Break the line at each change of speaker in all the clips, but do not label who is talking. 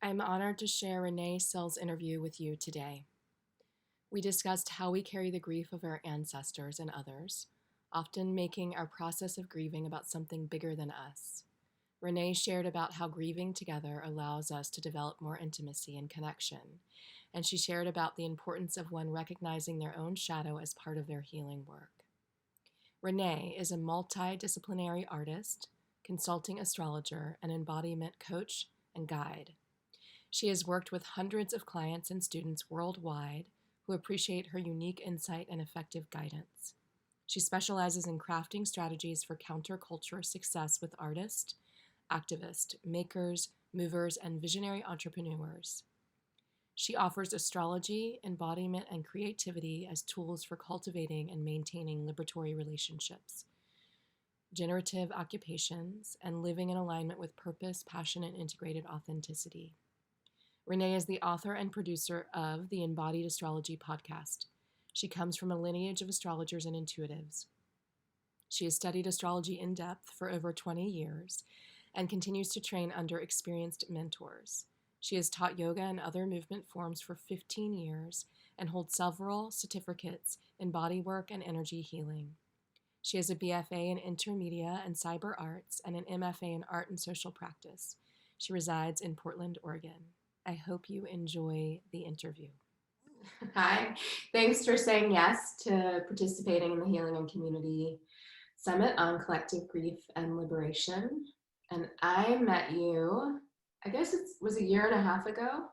I'm honored to share Renee Sills' interview with you today. We discussed how we carry the grief of our ancestors and others, often making our process of grieving about something bigger than us. Renee shared about how grieving together allows us to develop more intimacy and connection, and she shared about the importance of one recognizing their own shadow as part of their healing work. Renee is a multidisciplinary artist, consulting astrologer, and embodiment coach and guide. She has worked with hundreds of clients and students worldwide who appreciate her unique insight and effective guidance. She specializes in crafting strategies for counterculture success with artists, activists, makers, movers, and visionary entrepreneurs. She offers astrology, embodiment, and creativity as tools for cultivating and maintaining liberatory relationships, generative occupations, and living in alignment with purpose, passion, and integrated authenticity. Renee is the author and producer of the Embodied Astrology podcast. She comes from a lineage of astrologers and intuitives. She has studied astrology in depth for over 20 years and continues to train under experienced mentors. She has taught yoga and other movement forms for 15 years and holds several certificates in body work and energy healing. She has a BFA in intermedia and cyber arts and an MFA in art and social practice. She resides in Portland, Oregon. I hope you enjoy the interview. Hi, thanks for saying yes to participating in the Healing and Community Summit on Collective Grief and Liberation. And I met you, I guess it was a year and a half ago,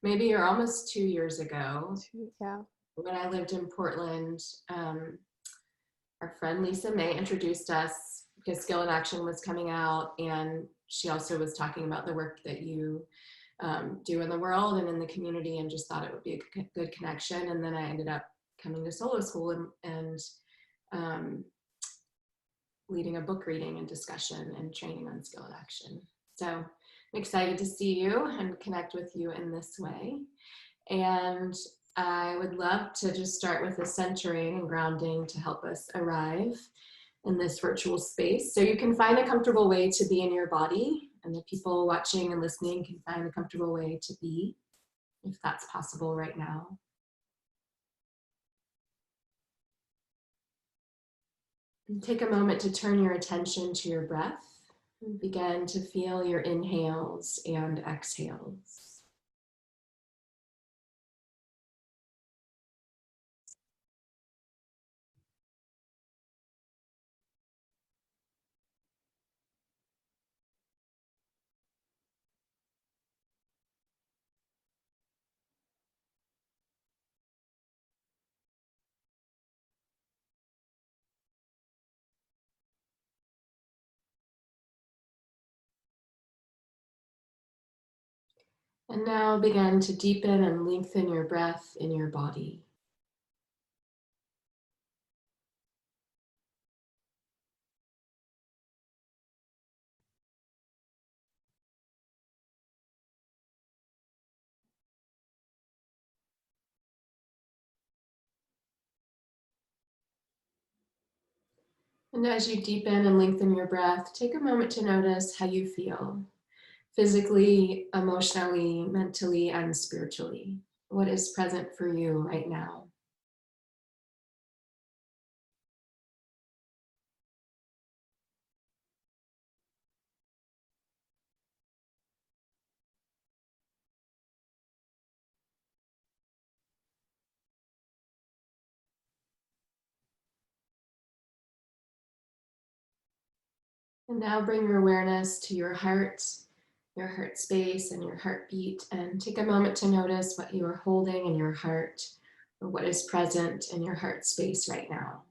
maybe or almost 2 years ago.
Yeah.
When I lived in Portland, our friend Lisa May introduced us because Skill in Action was coming out, and she also was talking about the work that you do in the world and in the community, and just thought it would be a good connection. And then I ended up coming to solo school and leading a book reading and discussion and training on Skill in Action. So I'm excited to see you and connect with you in this way. And I would love to just start with a centering and grounding to help us arrive in this virtual space. So you can find a comfortable way to be in your body, and the people watching and listening can find a comfortable way to be, if that's possible right now. And take a moment to turn your attention to your breath and begin to feel your inhales and exhales. And now begin to deepen and lengthen your breath in your body. And as you deepen and lengthen your breath, take a moment to notice how you feel physically, emotionally, mentally, and spiritually. What is present for you right now? And now bring your awareness to your heart space, and your heartbeat, and take a moment to notice what you are holding in your heart, or what is present in your heart space right now.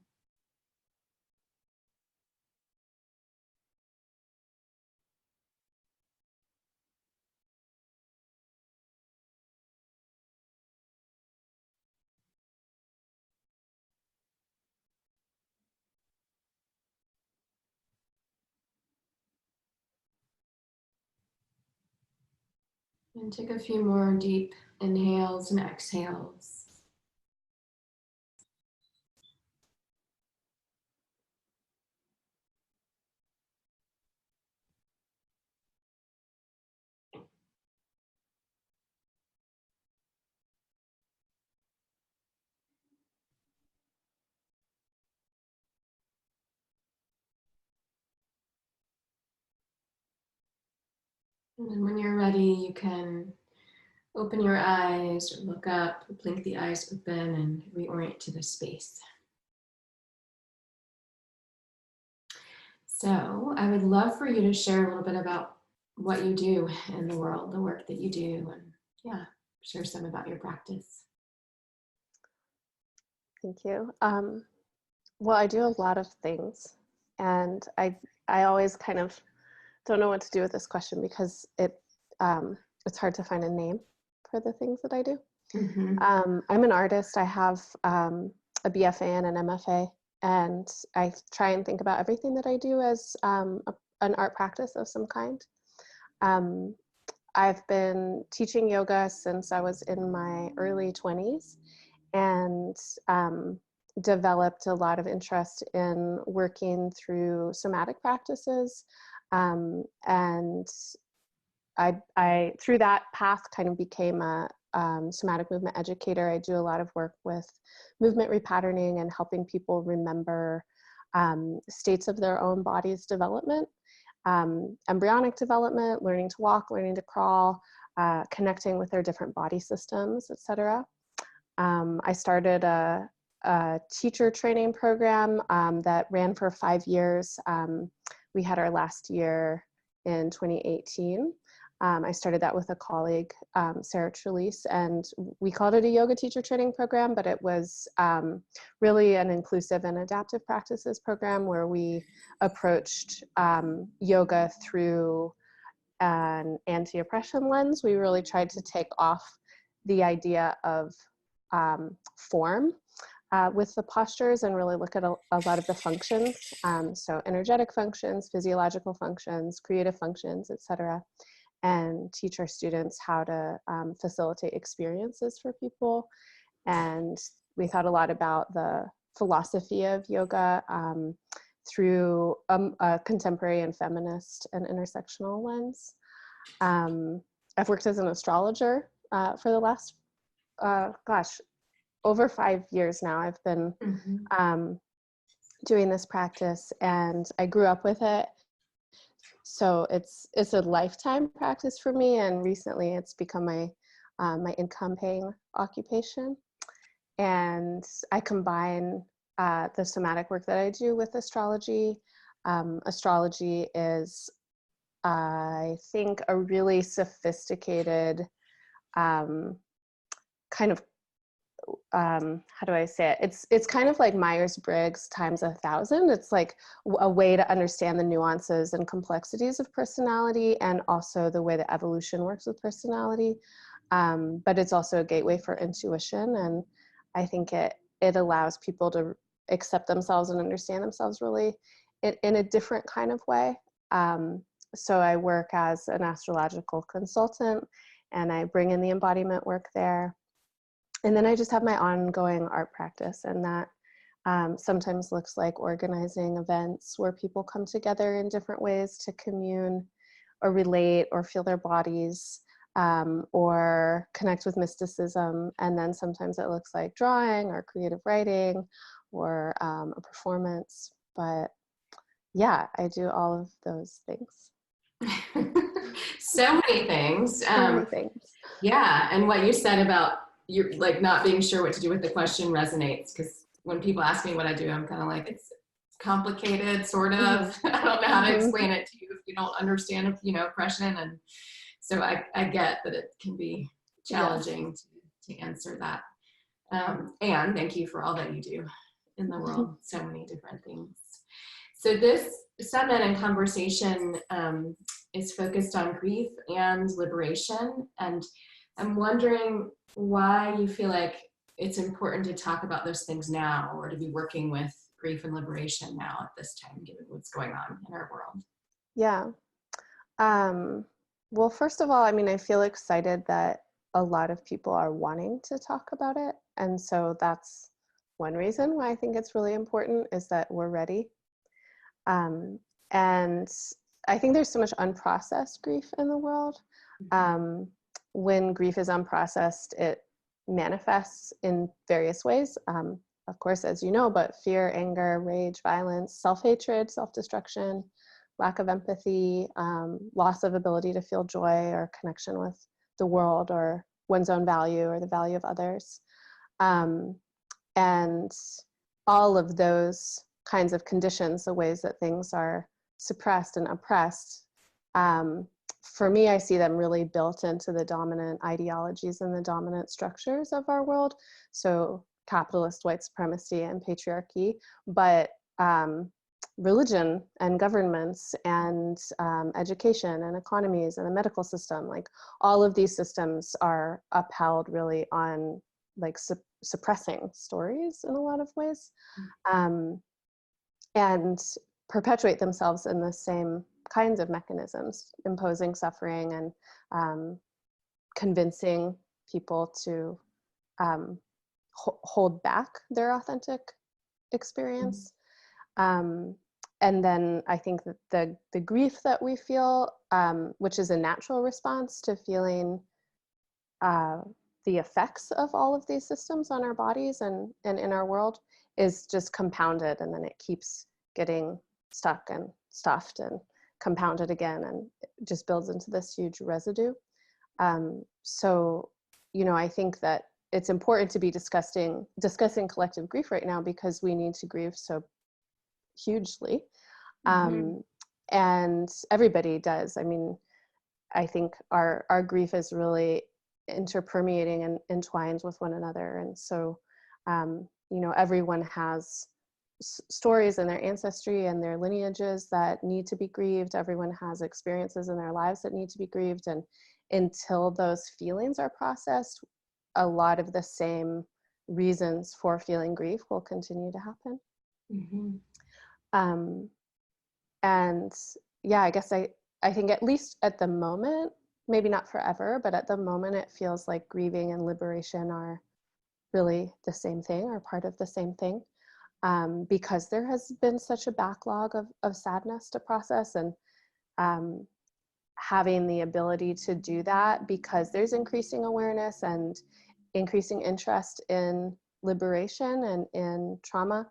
And take a few more deep inhales and exhales. And then when you're ready, you can open your eyes or look up, blink the eyes open and reorient to the space. So I would love for you to share a little bit about what you do in the world, the work that you do, and yeah, share some about your practice.
Thank you. Well, I do a lot of things, and I always kind of don't know what to do with this question because it's hard to find a name for the things that I do.
Mm-hmm.
I'm an artist. I have a BFA and an MFA, and I try and think about everything that I do as an art practice of some kind. I've been teaching yoga since I was in my early 20s, and developed a lot of interest in working through somatic practices. And I through that path kind of became a somatic movement educator. I do a lot of work with movement repatterning and helping people remember states of their own body's development, embryonic development, learning to walk, learning to crawl, connecting with their different body systems, etc. I started a teacher training program that ran for 5 years. We had our last year in 2018. I started that with a colleague, Sarah Trelease, and we called it a yoga teacher training program, but it was really an inclusive and adaptive practices program where we approached yoga through an anti-oppression lens. We really tried to take off the idea of form with the postures and really look at a lot of the functions. So energetic functions, physiological functions, creative functions, etc., and teach our students how to facilitate experiences for people. And we thought a lot about the philosophy of yoga through a contemporary and feminist and intersectional lens. I've worked as an astrologer for the last, over 5 years now. I've been doing this practice, and I grew up with it. So it's a lifetime practice for me, and recently it's become my income-paying occupation. And I combine the somatic work that I do with astrology. Astrology is, I think, a really sophisticated kind of how do I say it? It's kind of like Myers-Briggs times 1,000. It's like a way to understand the nuances and complexities of personality, and also the way that evolution works with personality. But it's also a gateway for intuition, and I think it allows people to accept themselves and understand themselves really in a different kind of way. So I work as an astrological consultant, and I bring in the embodiment work there. And then I just have my ongoing art practice, and that sometimes looks like organizing events where people come together in different ways to commune or relate or feel their bodies, or connect with mysticism. And then sometimes it looks like drawing or creative writing or a performance. But yeah, I do all of those things.
So many things.
So many things.
Yeah, and what you said about you're like not being sure what to do with the question resonates, because when people ask me what I do, I'm kind of like, it's complicated, sort of. I don't know how to explain it to you if you don't understand, oppression. And so I get that it can be challenging to answer that. And thank you for all that you do in the world, so many different things. So this summit and conversation is focused on grief and liberation. And I'm wondering why you feel like it's important to talk about those things now, or to be working with grief and liberation now at this time, given what's going on in our world.
Yeah. Well, first of all, I mean, I feel excited that a lot of people are wanting to talk about it. And so that's one reason why I think it's really important, is that we're ready. And I think there's so much unprocessed grief in the world. When grief is unprocessed, it manifests in various ways. Of course, as you know, but fear, anger, rage, violence, self-hatred, self-destruction, lack of empathy, loss of ability to feel joy or connection with the world or one's own value or the value of others. And all of those kinds of conditions, the ways that things are suppressed and oppressed, for me, I see them really built into the dominant ideologies and the dominant structures of our world. So capitalist white supremacy and patriarchy, but religion and governments and education and economies and the medical system, like all of these systems are upheld really on like suppressing stories in a lot of ways, and perpetuate themselves in the same kinds of mechanisms, imposing suffering and convincing people to hold back their authentic experience. And then I think that the grief that we feel, which is a natural response to feeling the effects of all of these systems on our bodies and in our world, is just compounded, and then it keeps getting stuck and stuffed and compounded again, and it just builds into this huge residue. So, you know, I think that it's important to be discussing collective grief right now, because we need to grieve so hugely. And everybody does. I mean, I think our grief is really interpermeating and entwined with one another. And so, you know, everyone has stories in their ancestry and their lineages that need to be grieved. Everyone has experiences in their lives that need to be grieved. And until those feelings are processed, a lot of the same reasons for feeling grief will continue to happen. And yeah, I guess I think at least at the moment, maybe not forever, but at the moment it feels like grieving and liberation are really the same thing, or part of the same thing, because there has been such a backlog of sadness to process, and having the ability to do that because there's increasing awareness and increasing interest in liberation and in trauma,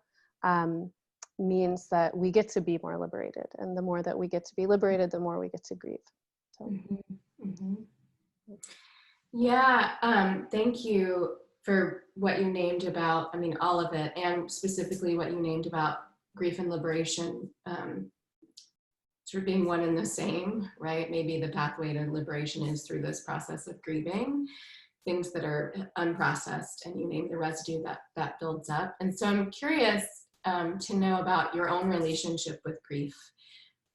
means that we get to be more liberated. And the more that we get to be liberated, the more we get to grieve. So.
Yeah, thank you for what you named about, I mean, all of it, and specifically what you named about grief and liberation, sort of being one and the same, right? Maybe the pathway to liberation is through this process of grieving things that are unprocessed, and you named the residue that builds up. And so I'm curious to know about your own relationship with grief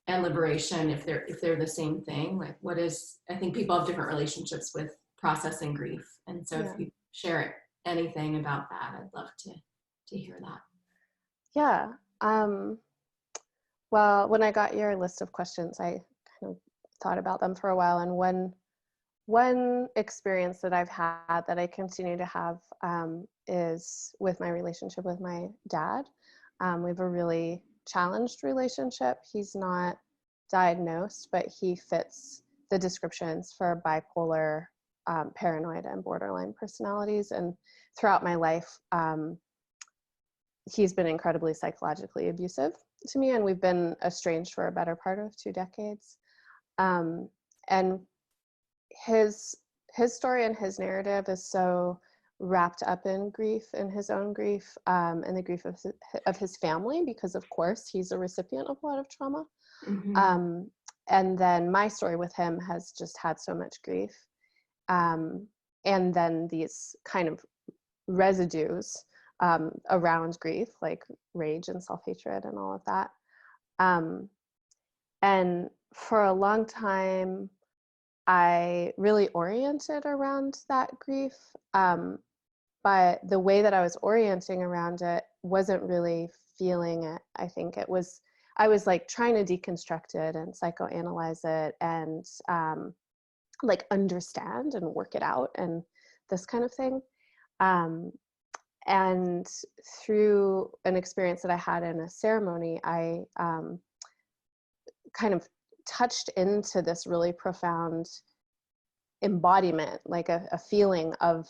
and liberation, if they're the same thing. Like, what is, I think people have different relationships with processing grief, and so if you share anything about that, I'd love to hear that.
Yeah. Well, when I got your list of questions, I kind of thought about them for a while, and one experience that I've had that I continue to have is with my relationship with my dad. We have a really challenged relationship. He's not diagnosed, but he fits the descriptions for bipolar, paranoid, and borderline personalities. And throughout my life, he's been incredibly psychologically abusive to me, and we've been estranged for a better part of 2 decades. And his story and his narrative is so wrapped up in grief, in his own grief, and the grief of his family, because of course he's a recipient of a lot of trauma. And then my story with him has just had so much grief, and then these kind of residues around grief, like rage and self-hatred and all of that. And for a long time, I really oriented around that grief, but the way that I was orienting around it wasn't really feeling it. I think I was like trying to deconstruct it and psychoanalyze it and like understand and work it out and this kind of thing. And through an experience that I had in a ceremony, I kind of touched into this really profound embodiment, like a feeling of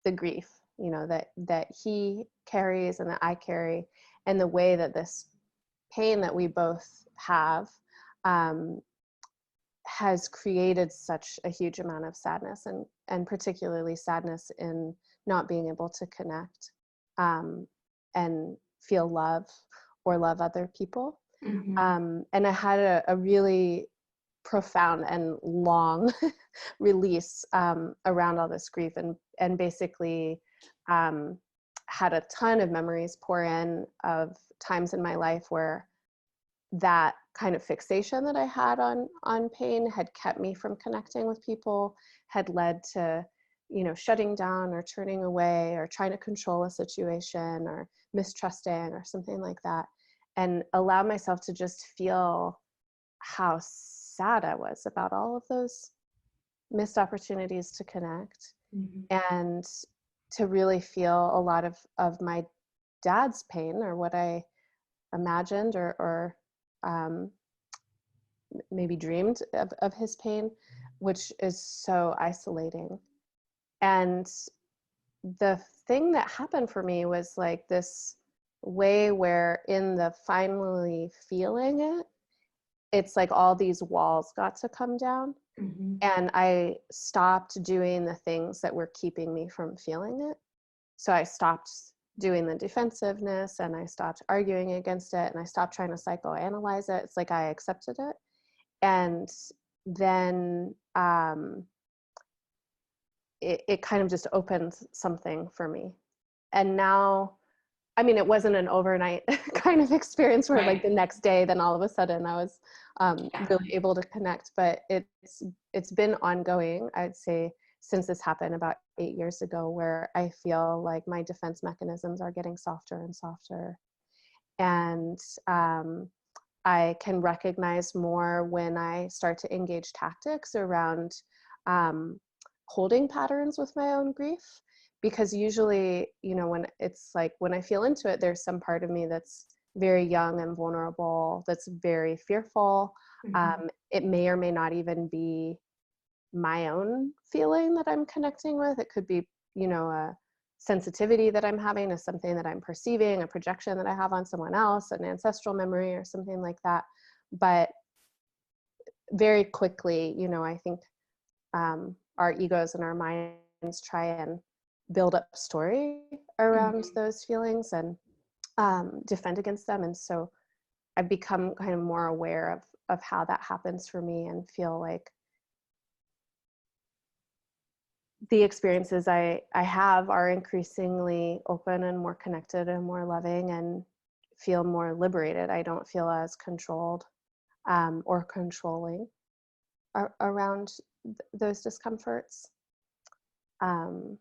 the grief, you know, that he carries and that I carry, and the way that this pain that we both have has created such a huge amount of sadness, and particularly sadness in not being able to connect and feel love or love other people.
Mm-hmm.
And I had a really profound and long release around all this grief, and basically had a ton of memories pour in of times in my life where that kind of fixation that I had on pain had kept me from connecting with people, had led to, shutting down or turning away or trying to control a situation or mistrusting or something like that, and allow myself to just feel how sad I was about all of those missed opportunities to connect,
Mm-hmm.
and to really feel a lot of my dad's pain, or what I imagined or um, maybe dreamed of his pain, which is so isolating. And the thing that happened for me was like this way where, in the finally feeling it, it's like all these walls got to come down,
Mm-hmm.
and I stopped doing the things that were keeping me from feeling it. So I stopped doing the defensiveness, and I stopped arguing against it, and I stopped trying to psychoanalyze it. It's like I accepted it. And then it kind of just opened something for me. And now, I mean, it wasn't an overnight kind of experience where, like,
Right.
the next day, then all of a sudden I was
Yeah.
really able to connect. But it's been ongoing, I'd say, since this happened about 8 years ago, where I feel like my defense mechanisms are getting softer and softer. And I can recognize more when I start to engage tactics around um, holding patterns with my own grief. Because usually, when it's like, when I feel into it, there's some part of me that's very young and vulnerable, that's very fearful.
Mm-hmm.
It may or may not even be my own feeling that I'm connecting with. It could be, a sensitivity that I'm having to something that I'm perceiving, a projection that I have on someone else, an ancestral memory or something like that. But very quickly, I think our egos and our minds try and build up story around
Mm-hmm.
those feelings and defend against them. And so I've become kind of more aware of how that happens for me, and feel like the experiences I have are increasingly open and more connected and more loving, and feel more liberated. I don't feel as controlled or controlling around those discomforts. Um,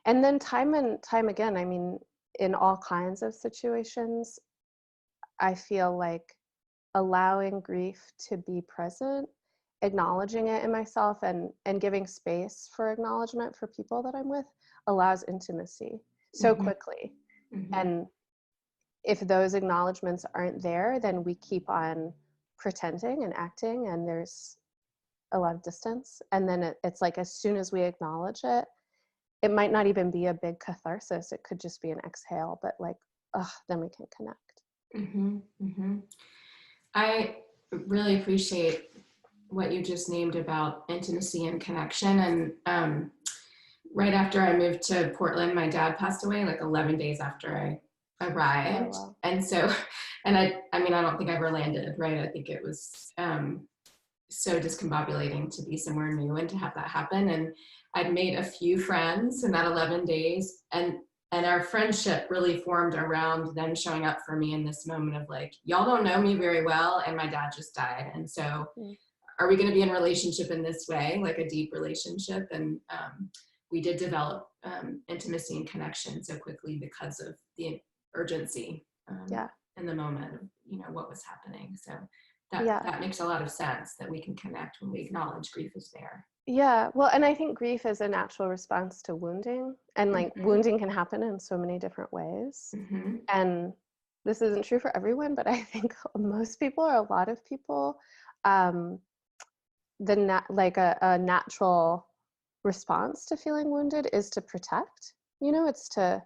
and then time and time again, I mean, in all kinds of situations, I feel like allowing grief to be present, acknowledging it in myself, and giving space for acknowledgement for people that I'm with, allows intimacy so
Mm-hmm.
quickly.
Mm-hmm.
And if those acknowledgements aren't there, then we keep on pretending and acting, and there's a lot of distance. And then it's like, as soon as we acknowledge it, it might not even be a big catharsis. It could just be an exhale, but like, then we can connect.
Mm-hmm. Mm-hmm. I really appreciate what you just named about intimacy and connection. And right after I moved to Portland, my dad passed away like 11 days after I
Oh,
arrived.
wow.
And so, and I mean, I don't think I ever landed, right? I think it was so discombobulating to be somewhere new and to have that happen. And I'd made a few friends in that 11 days, and our friendship really formed around them showing up for me in this moment of like, y'all don't know me very well, and my dad just died. And so
Mm.
are we going to be in relationship in this way, like a deep relationship? And we did develop intimacy and connection so quickly because of the urgency
Yeah.
in the moment of what was happening. So
Yeah.
that makes a lot of sense, that we can connect when we acknowledge grief is there.
Yeah. Well, and I think grief is a natural response to wounding, and like,
Mm-hmm.
wounding can happen in so many different ways.
Mm-hmm.
And this isn't true for everyone, but I think most people, or a lot of people, um, like a natural response to feeling wounded is to protect. It's to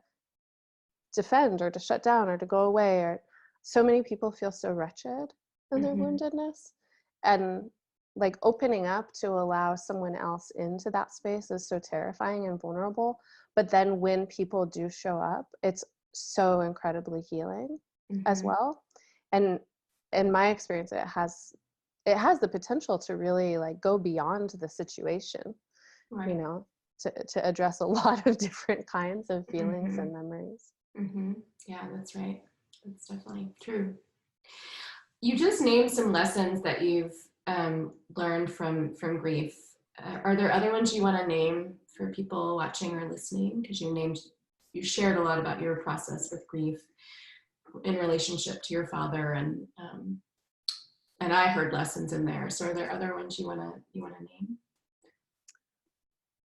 defend or to shut down or to go away. Or so many people feel so wretched and their
Mm-hmm.
woundedness. And like opening up to allow someone else into that space is so terrifying and vulnerable. But then when people do show up, it's so incredibly healing as
Mm-hmm.
well. And in my experience, it has the potential to really like go beyond the situation, you
Right.
know, to address a lot of different kinds of feelings
Mm-hmm.
and memories.
Mm-hmm. Yeah, that's right. That's definitely true. You just named some lessons that you've learned from grief. Are there other ones you want to name for people watching or listening? Because you shared a lot about your process with grief in relationship to your father, and I heard lessons in there. So are there other ones you wanna name?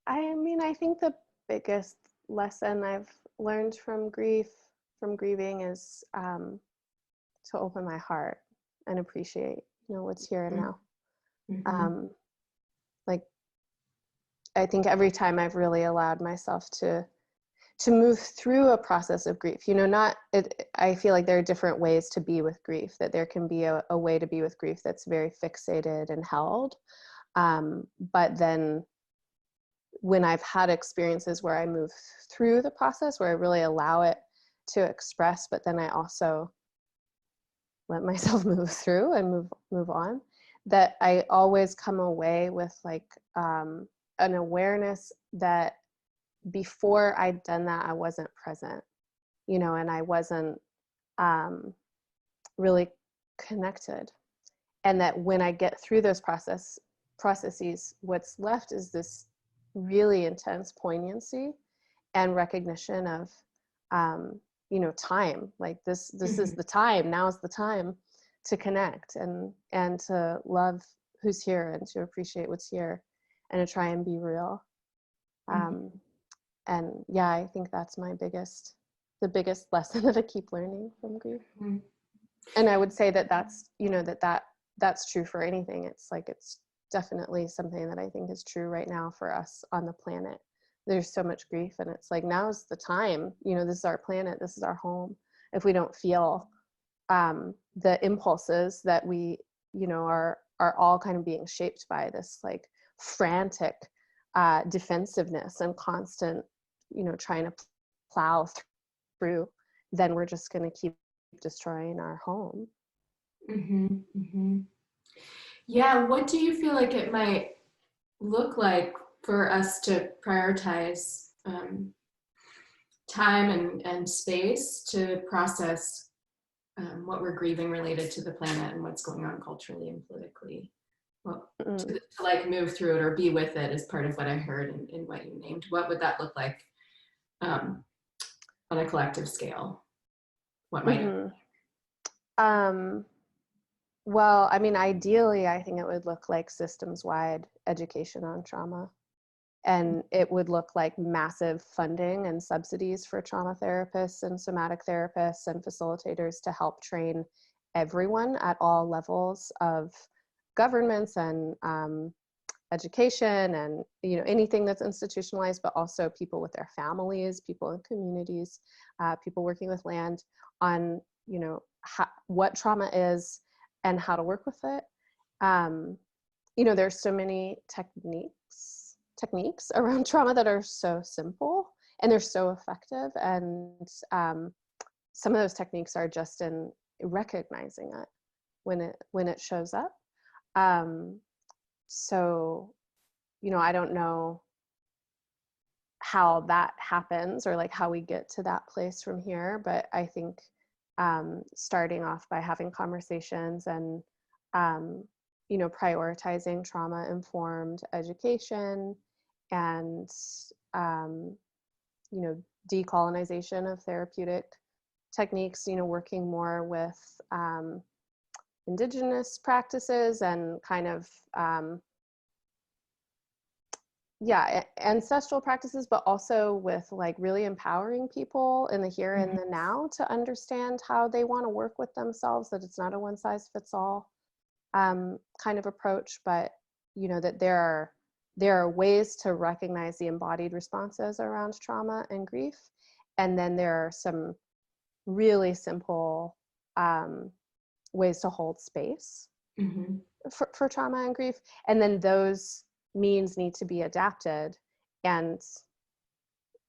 I mean, I think the biggest lesson I've learned from grieving, is to open my heart and appreciate, what's here and now.
Mm-hmm.
Um, like, I think every time I've really allowed myself to move through a process of grief, not it. I feel like there are different ways to be with grief. That there can be a way to be with grief that's very fixated and held, but then when I've had experiences where I move through the process, where I really allow it to express, but then I also let myself move through and move on, that I always come away with like an awareness that before I'd done that, I wasn't present, and I wasn't um, really connected. And that when I get through those processes, what's left is this really intense poignancy and recognition of time. Like this is
Mm-hmm.
the time. Now is the time to connect and to love who's here and to appreciate what's here and to try and be real. um, and yeah, I think that's the biggest lesson that I keep learning from grief.
Mm-hmm.
And I would say that that's true for anything. It's like it's definitely something that I think is true right now for us on the planet. There's so much grief, and it's like now's the time. This is our planet, this is our home. If we don't feel the impulses that we are all kind of being shaped by this like frantic defensiveness and constant trying to plow through, then we're just going to keep destroying our home.
Mm-hmm. Mm-hmm. Yeah, what do you feel like it might look like for us to prioritize time and space to process what we're grieving related to the planet and what's going on culturally and politically? Well,
Mm.
to like move through it or be with it is part of what I heard in what you named. What would that look like um, on a collective scale? What might it?
Hmm. um, well, I mean, ideally I think it would look like systems wide education on trauma, and it would look like massive funding and subsidies for trauma therapists and somatic therapists and facilitators to help train everyone at all levels of governments and education, and anything that's institutionalized, but also people with their families, people in communities, people working with land, on what trauma is and how to work with it. um, there's so many techniques around trauma that are so simple and they're so effective, and some of those techniques are just in recognizing it when it shows up. um, so I don't know how that happens or like how we get to that place from here, but I think starting off by having conversations and um, prioritizing trauma informed education and um, decolonization of therapeutic techniques, working more with indigenous practices and kind of ancestral practices, but also with like really empowering people in the here and
Mhm.
the now to understand how they want to work with themselves, that it's not a one size fits all kind of approach, but that there are ways to recognize the embodied responses around trauma and grief, and then there are some really simple ways to hold space
Mm-hmm.
for trauma and grief. And then those means need to be adapted and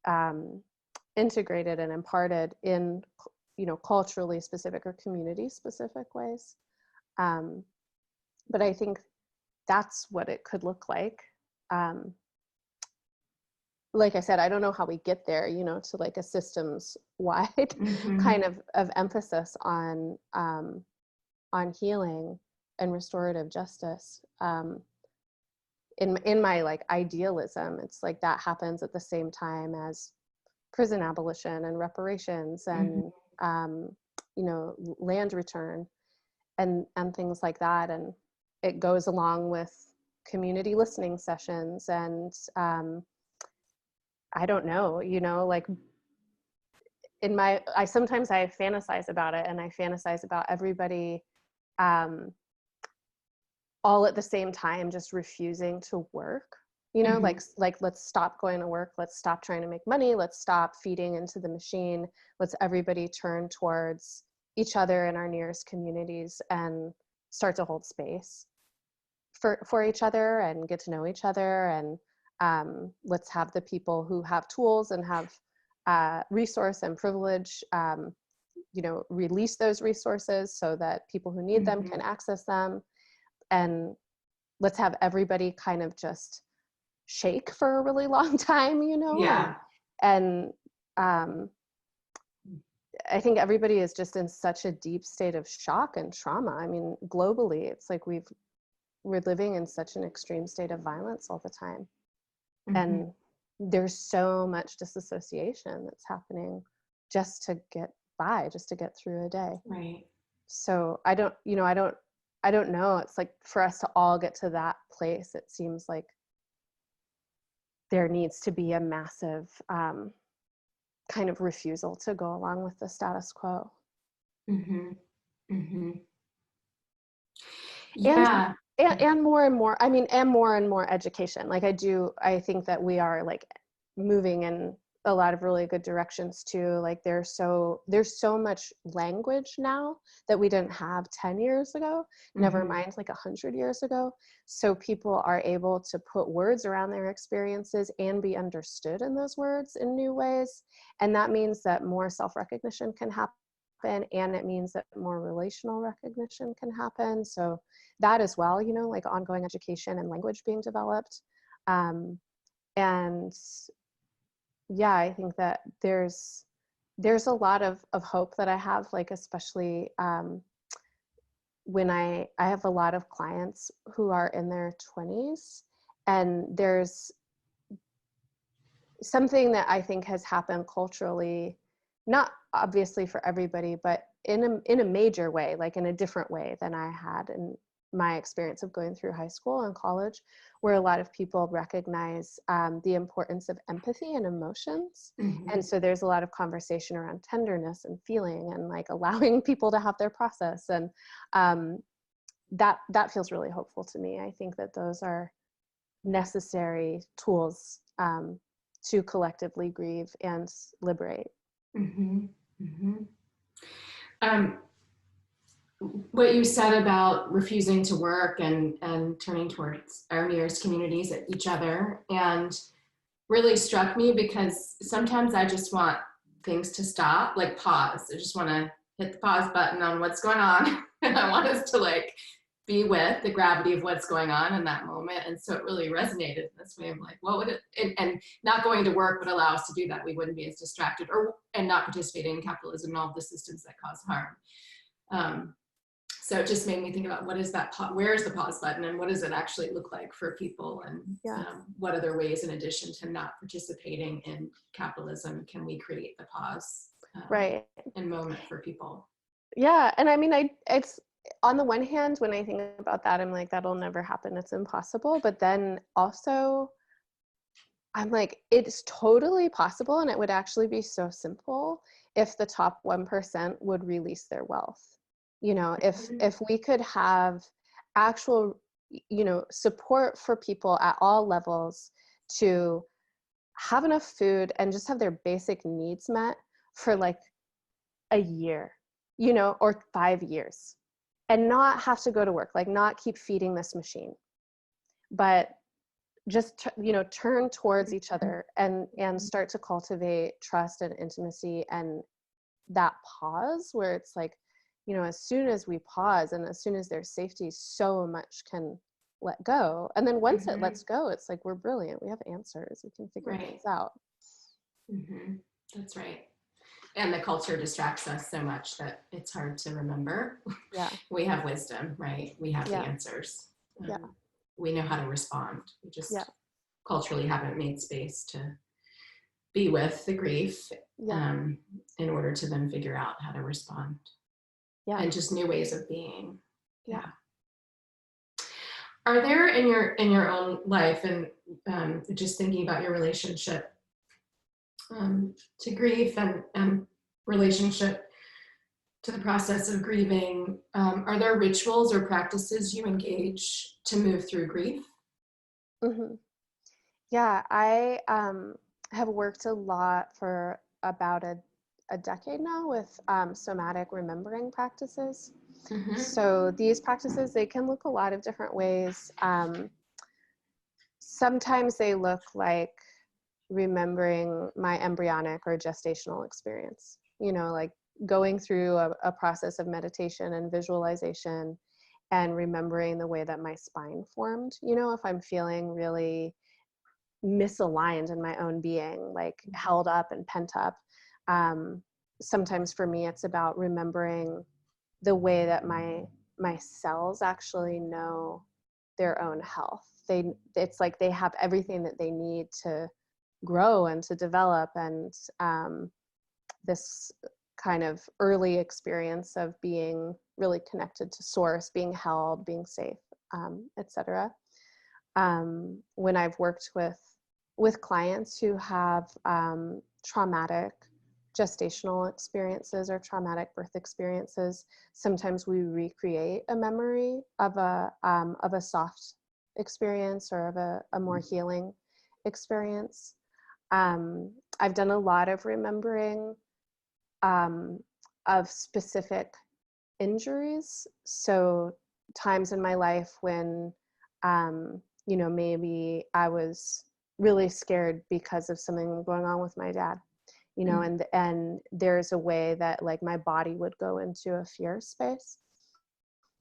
um, integrated and imparted in, culturally specific or community specific ways. But I think that's what it could look like. Like I said, I don't know how we get there, to like a systems wide
Mm-hmm.
kind of emphasis on healing and restorative justice. In my like idealism, it's like that happens at the same time as prison abolition and reparations
Mm-hmm.
and land return and things like that. And it goes along with community listening sessions and I don't know, like I sometimes I fantasize about it, and I fantasize about everybody um, all at the same time just refusing to work.
Mm-hmm.
Like let's stop going to work, let's stop trying to make money, let's stop feeding into the machine, let's everybody turn towards each other in our nearest communities and start to hold space for each other and get to know each other. And let's have the people who have tools and have resource and privilege release those resources so that people who need them
Mm-hmm.
can access them. And let's have everybody kind of just shake for a really long time,
Yeah.
and I think everybody is just in such a deep state of shock and trauma. I mean, globally, it's like we're living in such an extreme state of violence all the time.
Mm-hmm.
And there's so much disassociation that's happening just to get by, just to get through a day.
Right.
So I don't know. It's like for us to all get to that place, it seems like there needs to be a massive kind of refusal to go along with the status quo.
Mm-hmm. Mm-hmm.
and
Yeah.
and more and more, I mean, and more education. Like I think that we are like moving in a lot of really good directions too. Like there's so much language now that we didn't have 10 years ago, never
Mm-hmm.
mind like 100 years ago. So people are able to put words around their experiences and be understood in those words in new ways. And that means that more self-recognition can happen, and it means that more relational recognition can happen. So that as well, like ongoing education and language being developed. And yeah, I think that there's a lot of hope that I have, like especially when I have a lot of clients who are in their 20s, and there's something that I think has happened culturally, not obviously for everybody, but in a major way, like in a different way than I had in my experience of going through high school and college, where a lot of people recognize the importance of empathy and emotions.
Mm-hmm.
And so there's a lot of conversation around tenderness and feeling and like allowing people to have their process. And that feels really hopeful to me. I think that those are necessary tools to collectively grieve and liberate.
Mm-hmm. Mm-hmm. Um, what you said about refusing to work and turning towards our nearest communities, at each other, and really struck me because sometimes I just want things to stop, like pause. I just want to hit the pause button on what's going on. And I want us to like be with the gravity of what's going on in that moment. And so it really resonated in this way of like, what would it, and not going to work would allow us to do that. We wouldn't be as distracted and not participating in capitalism and all of the systems that cause harm. So it just made me think about what is that, where's the pause button, and what does it actually look like for people, and
Yeah.
What other ways, in addition to not participating in capitalism, can we create the pause
Right.
and moment for people?
Yeah. And I mean, it's on the one hand, when I think about that, I'm like, that'll never happen. It's impossible. But then also, I'm like, it's totally possible. And it would actually be so simple if the top 1% would release their wealth. If we could have actual, support for people at all levels to have enough food and just have their basic needs met for like a year, or 5 years. and not have to go to work, like not keep feeding this machine, but just turn towards each other and start to cultivate trust and intimacy, and that pause where it's like, as soon as we pause and as soon as there's safety, so much can let go. And then once it lets go, it's like, we're brilliant, we have answers, we can figure things out.
That's right. And the culture distracts us so much that it's hard to remember.
Yeah.
We have wisdom, right? We have the answers. We know how to respond. We just culturally haven't made space to be with the grief in order to then figure out how to respond. And just new ways of being. Are there in your own life, and just thinking about your relationship to grief and relationship to the process of grieving, are there rituals or practices you engage to move through grief?
Yeah, I have worked a lot for about a decade now with somatic remembering practices. So these practices, they can look a lot of different ways. Sometimes they look like remembering my embryonic or gestational experience, like going through a process of meditation and visualization and remembering the way that my spine formed. If I'm feeling really misaligned in my own being, like held up and pent up. Sometimes for me, it's about remembering the way that my cells actually know their own health. It's like they have everything that they need to grow and to develop, and this kind of early experience of being really connected to source, being held, being safe, etc. When I've worked with clients who have traumatic gestational experiences or traumatic birth experiences, sometimes we recreate a memory of a soft experience or of a more healing experience. I've done a lot of remembering of specific injuries. So times in my life when, maybe I was really scared because of something going on with my dad, and there's a way that like my body would go into a fear space.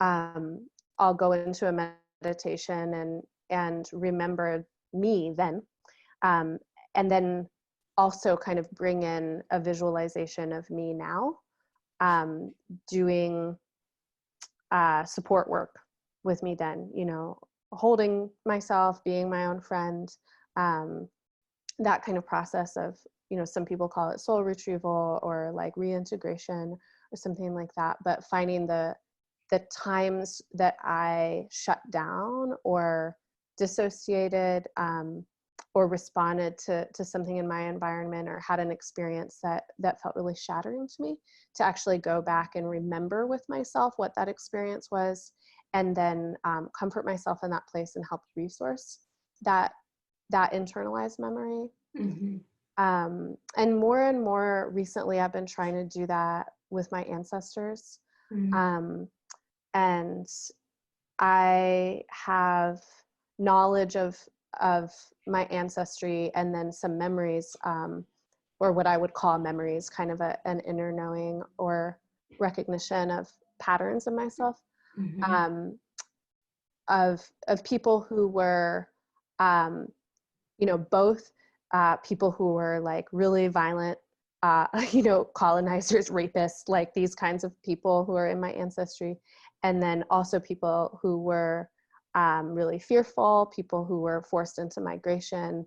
I'll go into a meditation and remember me then, and then also kind of bring in a visualization of me now, doing support work with me then, holding myself, being my own friend, that kind of process of, some people call it soul retrieval or like reintegration or something like that, but finding the times that I shut down or dissociated, or responded to something in my environment or had an experience that felt really shattering to me, to actually go back and remember with myself what that experience was, and then comfort myself in that place and help resource that internalized memory. And more recently, I've been trying to do that with my ancestors. And I have knowledge of my ancestry, and then some memories, or what I would call memories, kind of an inner knowing or recognition of patterns in myself, of people who were, both people who were like really violent, colonizers, rapists, like these kinds of people who are in my ancestry, and then also people who were really fearful, people who were forced into migration,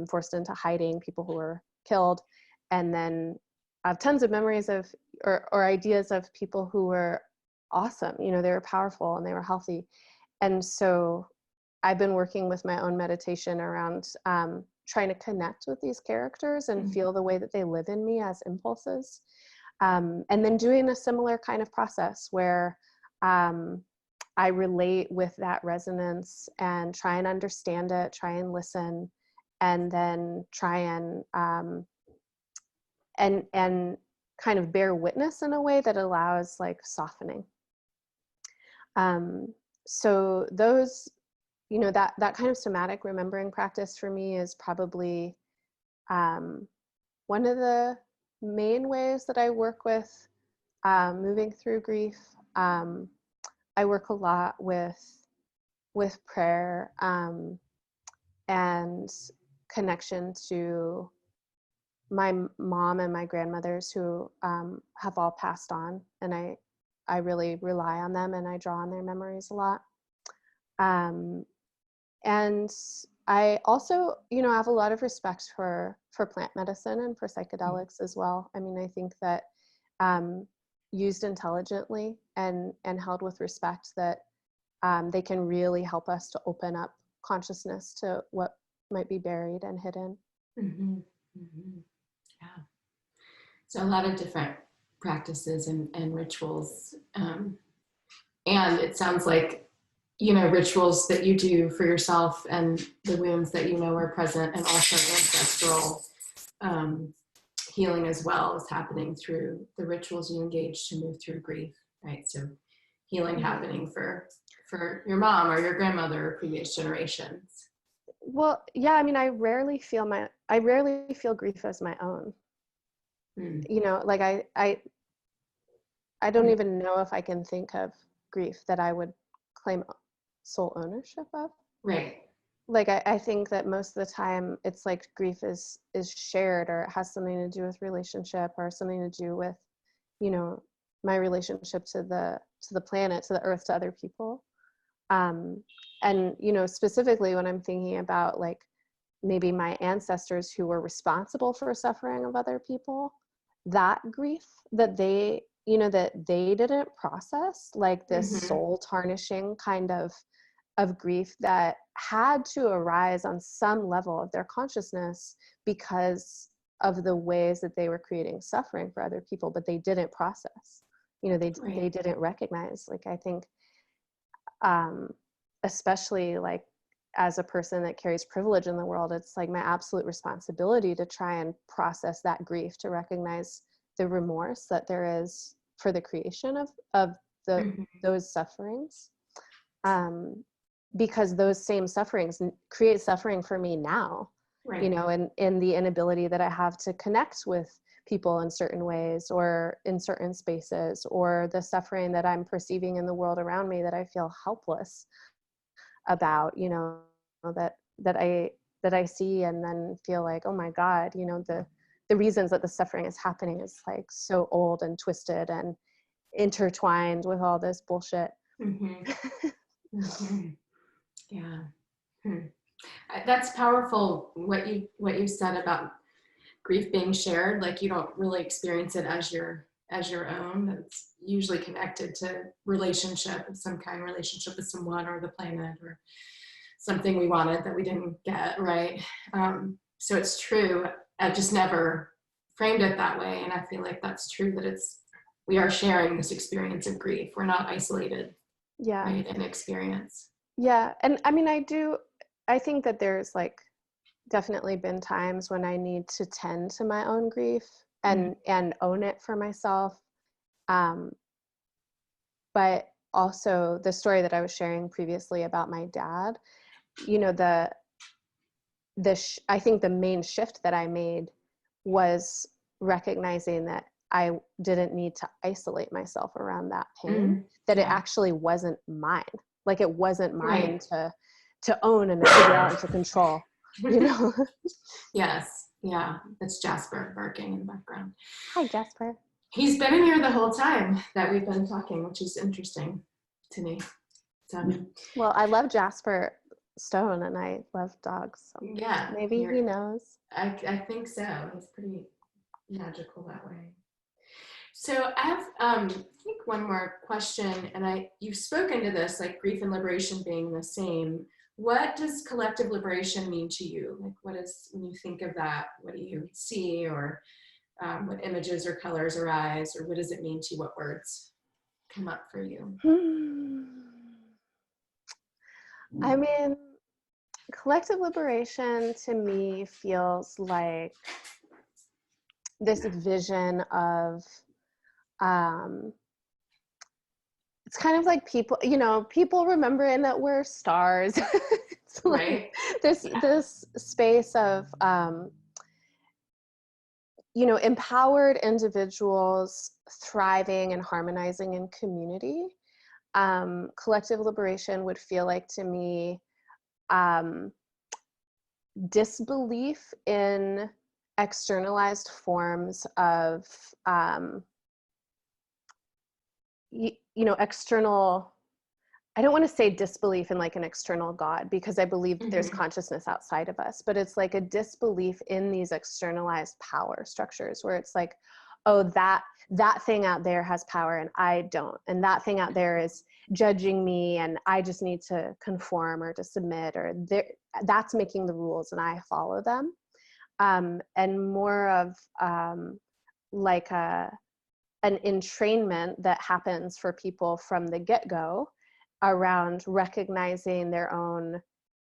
forced into hiding, people who were killed. And then I have tons of memories of, or ideas of people who were awesome, they were powerful and they were healthy. And so I've been working with my own meditation around trying to connect with these characters and feel the way that they live in me as impulses. And then doing a similar kind of process where I relate with that resonance and try and understand it, try and listen, and then try and kind of bear witness in a way that allows like softening. Um, so those, that kind of somatic remembering practice for me is probably um, one of the main ways that I work with moving through grief. I work a lot with prayer and connection to my mom and my grandmothers who have all passed on, and I really rely on them and I draw on their memories a lot. Um, and I also, have a lot of respect for plant medicine and for psychedelics as well. I mean, I think that um, used intelligently and held with respect, that they can really help us to open up consciousness to what might be buried and hidden.
Mm-hmm. Mm-hmm. Yeah. So a lot of different practices and rituals. And it sounds like, rituals that you do for yourself and the wounds that are present, and also ancestral um, healing as well is happening through the rituals you engage to move through grief, right? So healing happening for your mom or your grandmother or previous generations.
Well, yeah, I mean, I rarely feel grief as my own.
Mm.
Like I don't even know if I can think of grief that I would claim sole ownership of.
Right.
Like I think that most of the time it's like grief is shared, or it has something to do with relationship, or something to do with, my relationship to the planet, to the earth, to other people. And specifically when I'm thinking about like maybe my ancestors who were responsible for suffering of other people, that grief that they didn't process, like this
Mm-hmm.
soul tarnishing kind of grief that had to arise on some level of their consciousness because of the ways that they were creating suffering for other people, but they didn't process, they
Right.
didn't recognize. Like I think um, especially like as a person that carries privilege in the world, it's like my absolute responsibility to try and process that grief, to recognize the remorse that there is for the creation of
Mm-hmm.
those sufferings, um, because those same sufferings create suffering for me now,
Right.
and in the inability that I have to connect with people in certain ways or in certain spaces, or the suffering that I'm perceiving in the world around me that I feel helpless about, that I see and then feel like, oh my God, the reasons that the suffering is happening is like so old and twisted and intertwined with all this bullshit.
Mm-hmm. Mm-hmm. Yeah. Hmm. That's powerful what you said about grief being shared. Like you don't really experience it as your own. It's usually connected to relationship of some kind, relationship with someone or the planet or something we wanted that we didn't get, right? So it's true. I just never framed it that way, and I feel like that's true, that we are sharing this experience of grief. We're not isolated,
Yeah.
right, in experience.
Yeah. And I mean, I think that there's like definitely been times when I need to tend to my own grief
Mm-hmm.
and own it for myself. Um, but also the story that I was sharing previously about my dad, you know, I think the main shift that I made was recognizing that I didn't need to isolate myself around that pain,
Mm-hmm.
that it
Yeah.
actually wasn't mine. Like it wasn't mine
Right.
to own and to figure out and to control, you know?
Yes. Yeah. That's Jasper barking in the background.
Hi, Jasper.
He's been in here the whole time that we've been talking, which is interesting to me. So,
Well, I love Jasper Stone and I love dogs, so
yeah,
maybe he knows.
I think so. He's pretty magical that way. So I have, I think one more question, and you've spoken to this, like grief and liberation being the same. What does collective liberation mean to you? Like, when you think of that, what do you see, or what images or colors arise, or what does it mean to you? What words come up for you?
I mean, collective liberation to me feels like this vision of, um, it's kind of like people, people remembering that we're stars. It's like
Right? Yeah.
this space of, empowered individuals thriving and harmonizing in community. Collective liberation would feel like to me, um, disbelief in externalized forms of, external. I don't want to say disbelief in like an external God, because I believe that there's
Mm-hmm.
consciousness outside of us, but it's like a disbelief in these externalized power structures where it's like, oh, that thing out there has power and I don't, and that thing out there is judging me and I just need to conform or to submit, or that's making the rules and I follow them. And more of, like an entrainment that happens for people from the get-go around recognizing their own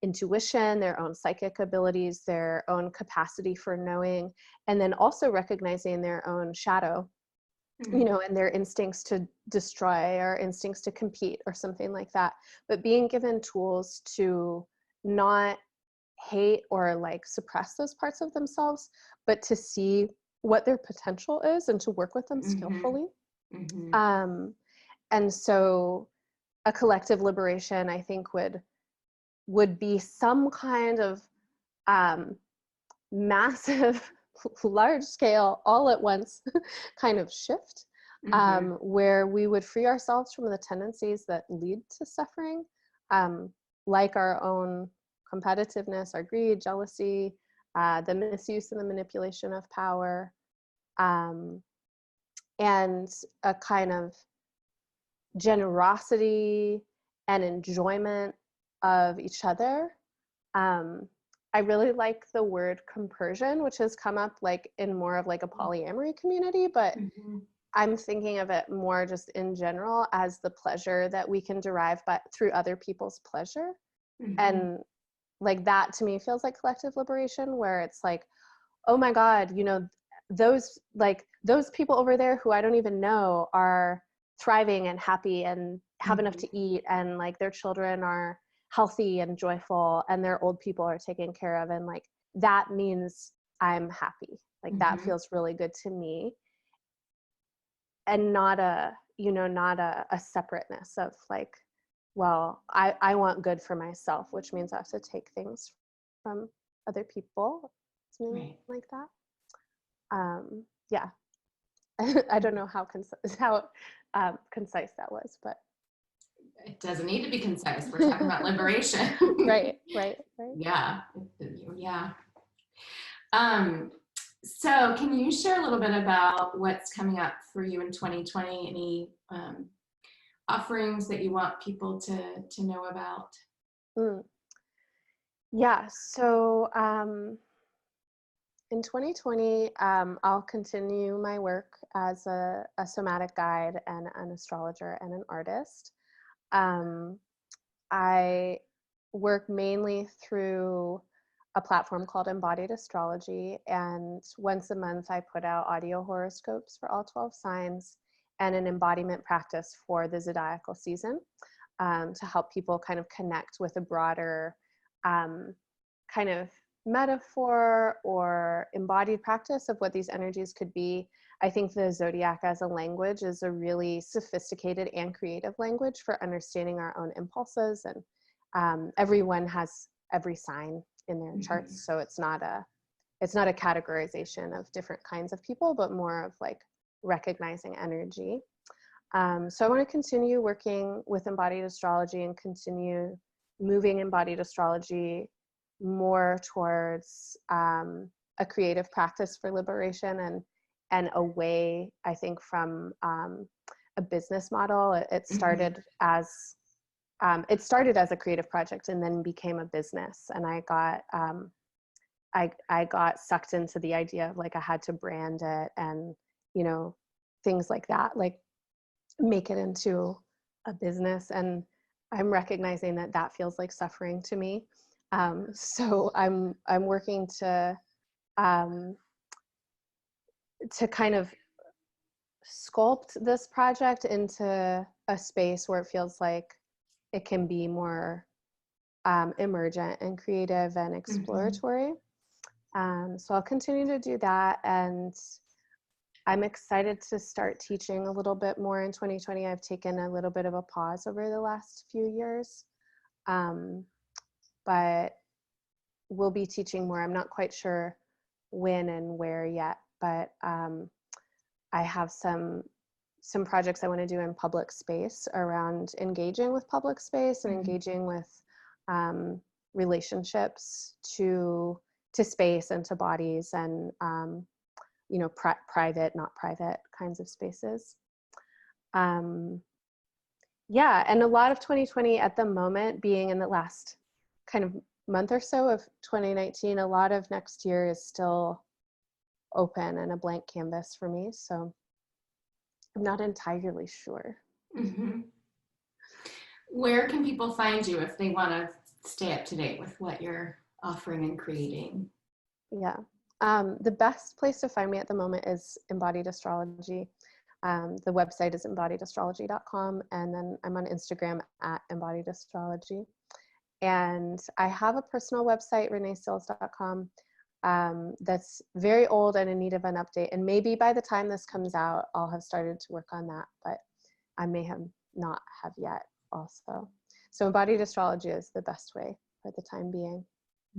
intuition, their own psychic abilities, their own capacity for knowing, and then also recognizing their own shadow,
Mm-hmm.
and their instincts to destroy or instincts to compete or something like that. But being given tools to not hate or like suppress those parts of themselves, but to see what their potential is and to work with them
Mm-hmm.
skillfully.
Mm-hmm.
Um, and so a collective liberation, I think, would be some kind of, massive, large scale, all at once kind of shift,
Mm-hmm.
where we would free ourselves from the tendencies that lead to suffering, um, like our own competitiveness, our greed, jealousy, the misuse and the manipulation of power, um, and a kind of generosity and enjoyment of each other. Um, I really like the word compersion, which has come up like in more of like a polyamory community, but
Mm-hmm.
I'm thinking of it more just in general as the pleasure that we can derive through other people's pleasure.
Mm-hmm.
And like that to me feels like collective liberation, where it's like, oh my God, those people over there who I don't even know are thriving and happy and have enough
Mm-hmm.
to eat, and like their children are healthy and joyful and their old people are taken care of, and like that means I'm happy. Like that
Mm-hmm.
feels really good to me, and not a separateness of like, well, I want good for myself, which means I have to take things from other people, something
Right.
like that. Yeah. I don't know how concise that was, but
It doesn't need to be concise. We're talking about liberation.
right.
Yeah. Yeah. Um, so can you share a little bit about what's coming up for you in 2020? Any offerings that you want people to know about?
Mm. Yeah. So in 2020, I'll continue my work as a somatic guide and an astrologer and an artist. Um, I work mainly through a platform called Embodied Astrology, and once a month I put out audio horoscopes for all 12 signs and an embodiment practice for the zodiacal season, to help people kind of connect with a broader, kind of metaphor or embodied practice of what these energies could be. I think the zodiac as a language is a really sophisticated and creative language for understanding our own impulses, and everyone has every sign in their
Mm-hmm.
charts, so it's not a categorization of different kinds of people, but more of like recognizing energy. So I want to continue working with embodied astrology and continue moving embodied astrology more towards, a creative practice for liberation, and away, I think, from, a business model. It
Mm-hmm.
started as a creative project and then became a business, and I got sucked into the idea of like I had to brand it, and things like that, like make it into a business, and I'm recognizing that that feels like suffering to me. So I'm working um, to kind of sculpt this project into a space where it feels like it can be more emergent and creative and exploratory. So I'll continue to do that, and I'm excited to start teaching a little bit more in 2020. I've taken a little bit of a pause over the last few years, but we'll be teaching more. I'm not quite sure when and where yet, but I have some projects I want to do in public space around engaging with public space and engaging with relationships to space and to bodies, and private, not private kinds of spaces. Yeah, and a lot of 2020 at the moment, being in the last kind of month or so of 2019, a lot of next year is still open and a blank canvas for me. So I'm not entirely sure.
Where can people find you if they want to stay up to date with what you're offering and creating?
Yeah. The best place to find me at the moment is Embodied Astrology. The website is embodiedastrology.com, and then I'm on Instagram at Embodied Astrology. And I have a personal website, reneesills.com, that's very old and in need of an update. And maybe by the time this comes out, I'll have started to work on that, but I may have not have yet also. So Embodied Astrology is the best way for the time being.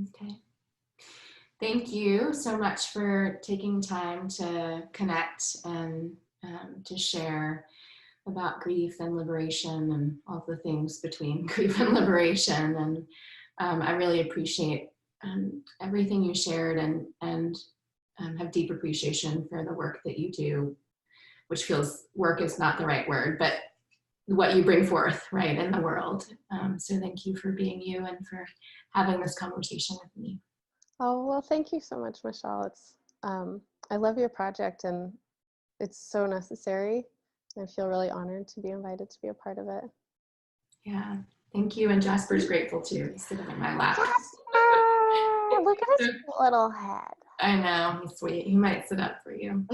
Okay. Thank you so much for taking time to connect and to share about grief and liberation and all the things between grief and liberation. And I really appreciate everything you shared, and have deep appreciation for the work that you do, which feels, work is not the right word, but what you bring forth, right, in the world. So thank you for being you and for having this conversation with me.
Oh, well, thank you so much, Michelle. It's, I love your project, and it's so necessary. I feel really honored to be invited to be a part of it.
Yeah, thank you. And Jasper's grateful too. He's sitting in my lap.
Jasper! Look at his little head.
I know, he's sweet. He might sit up for you.